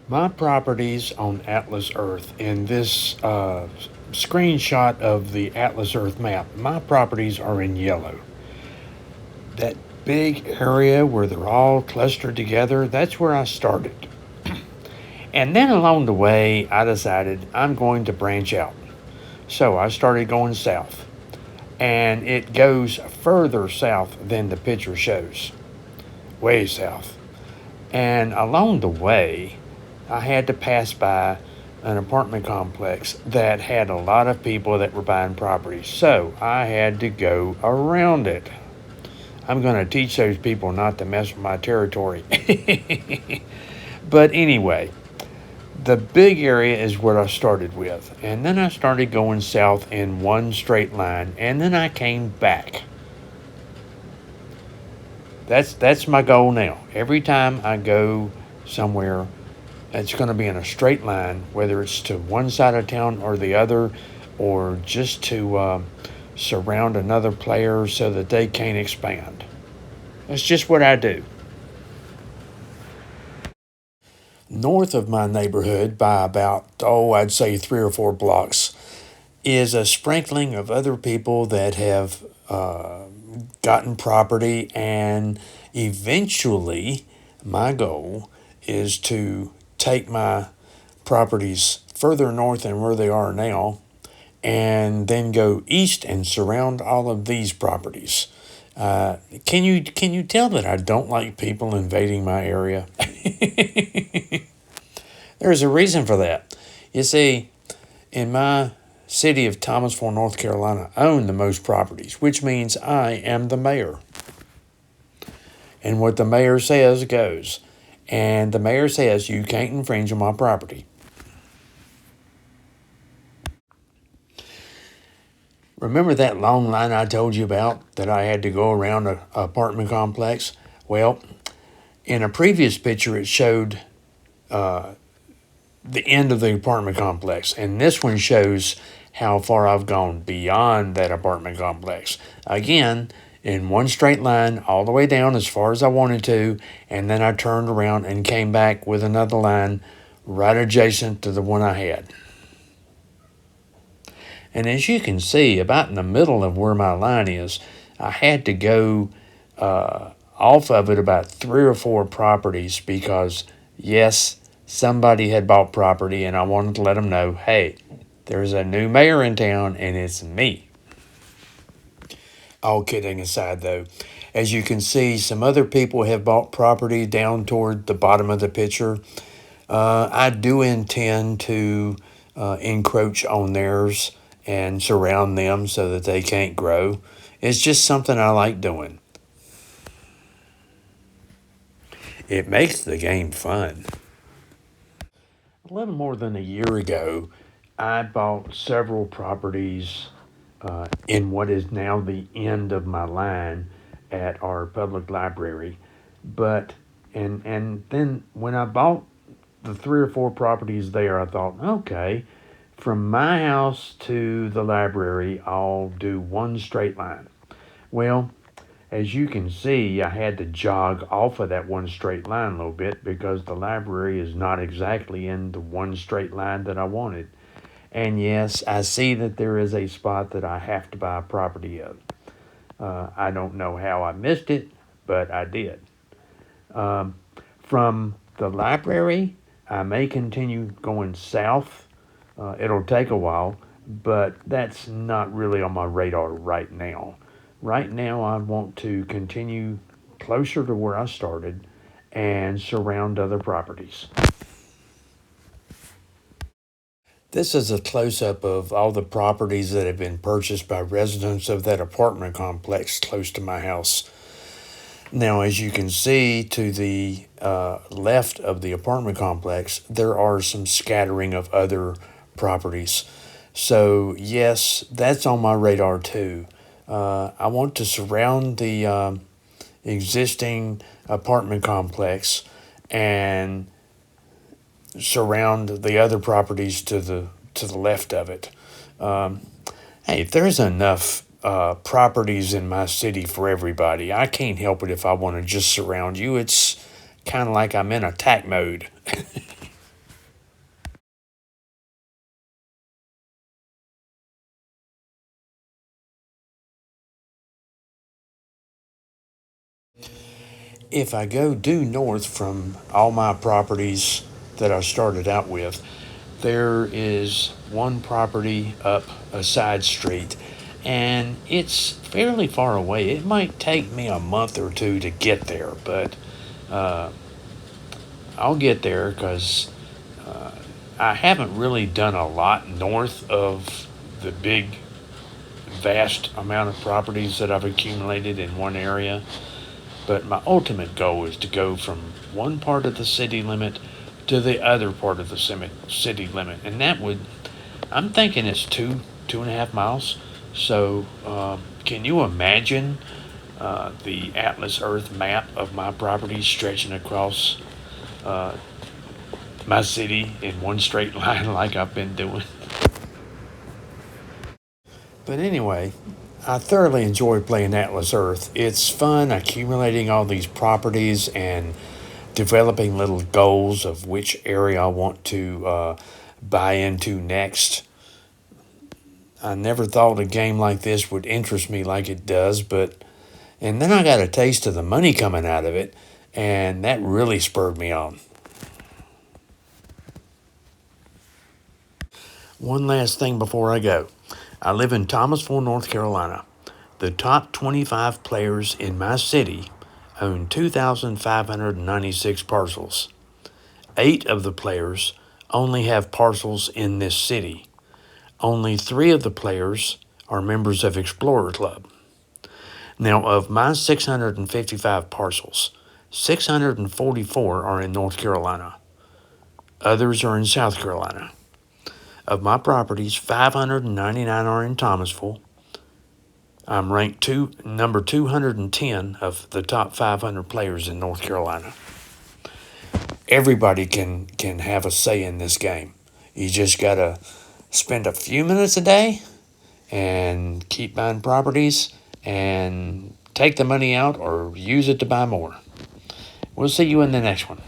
My properties on Atlas Earth, in this screenshot of the Atlas Earth map, my properties are in yellow. That big area where they're all clustered together, that's where I started. And then along the way, I decided I'm going to branch out. So I started going south. And it goes further south than the picture shows, way south. And along the way, I had to pass by an apartment complex that had a lot of people that were buying properties. So I had to go around it. I'm going to teach those people not to mess with my territory. But anyway, the big area is what I started with. And then I started going south in one straight line. And then I came back. That's my goal now. Every time I go somewhere, it's going to be in a straight line, whether it's to one side of town or the other, or just to surround another player so that they can't expand. That's just what I do. North of my neighborhood, by about, I'd say 3 or 4 blocks, is a sprinkling of other people that have gotten property, and eventually my goal is to take my properties further north than where they are now and then go east and surround all of these properties. Can you tell that I don't like people invading my area? There's a reason for that. You see, in my city of Thomasville, North Carolina, I own the most properties, which means I am the mayor. And what the mayor says goes. And the mayor says you can't infringe on my property. Remember that long line I told you about that I had to go around an apartment complex? Well, in a previous picture, it showed the end of the apartment complex, and this one shows how far I've gone beyond that apartment complex. Again, in one straight line, all the way down as far as I wanted to, and then I turned around and came back with another line right adjacent to the one I had. And as you can see, about in the middle of where my line is, I had to go off of it about 3 or 4 properties because, yes, somebody had bought property and I wanted to let them know, hey, there's a new mayor in town and it's me. All kidding aside, though, as you can see, some other people have bought property down toward the bottom of the picture. I do intend to encroach on theirs and surround them so that they can't grow. It's just something I like doing. It makes the game fun. A little more than a year ago, I bought several properties in what is now the end of my line at our public library. But and then when I bought the 3 or 4 properties there, I thought, okay, from my house to the library, I'll do one straight line. Well, as you can see, I had to jog off of that one straight line a little bit because the library is not exactly in the one straight line that I wanted. And yes, I see that there is a spot that I have to buy property of. I don't know how I missed it, but I did. From the library, I may continue going south. It'll take a while, but that's not really on my radar right now. Right now, I want to continue closer to where I started and surround other properties. This is a close up of all the properties that have been purchased by residents of that apartment complex close to my house. Now, as you can see to the left of the apartment complex, there are some scattering of other properties. So, yes, that's on my radar too. I want to surround the existing apartment complex and surround the other properties to the left of it. Um, Hey, if there's enough properties in my city for everybody, I can't help it if I want to just surround you. It's kind of like I'm in attack mode. if I go due north from all my properties that I started out with, there is one property up a side street, and it's fairly far away. It might take me a month or two to get there, but I'll get there because I haven't really done a lot north of the big, vast amount of properties that I've accumulated in one area. But my ultimate goal is to go from one part of the city limit to the other part of the city limit, and that would, I'm thinking it's 2.5 miles. So, can you imagine the Atlas Earth map of my property stretching across my city in one straight line like I've been doing? But anyway, I thoroughly enjoy playing Atlas Earth. It's fun accumulating all these properties and developing little goals of which area I want to buy into next. I never thought a game like this would interest me like it does, and then I got a taste of the money coming out of it, and that really spurred me on. One last thing before I go. I live in Thomasville, North Carolina. The top 25 players in my city own 2,596 parcels. 8 of the players only have parcels in this city. Only 3 of the players are members of Explorer Club. Now, of my 655 parcels, 644 are in North Carolina. Others are in South Carolina. Of my properties, 599 are in Thomasville. I'm ranked number 210 of the top 500 players in North Carolina. Everybody can have a say in this game. You just gotta spend a few minutes a day and keep buying properties and take the money out or use it to buy more. We'll see you in the next one.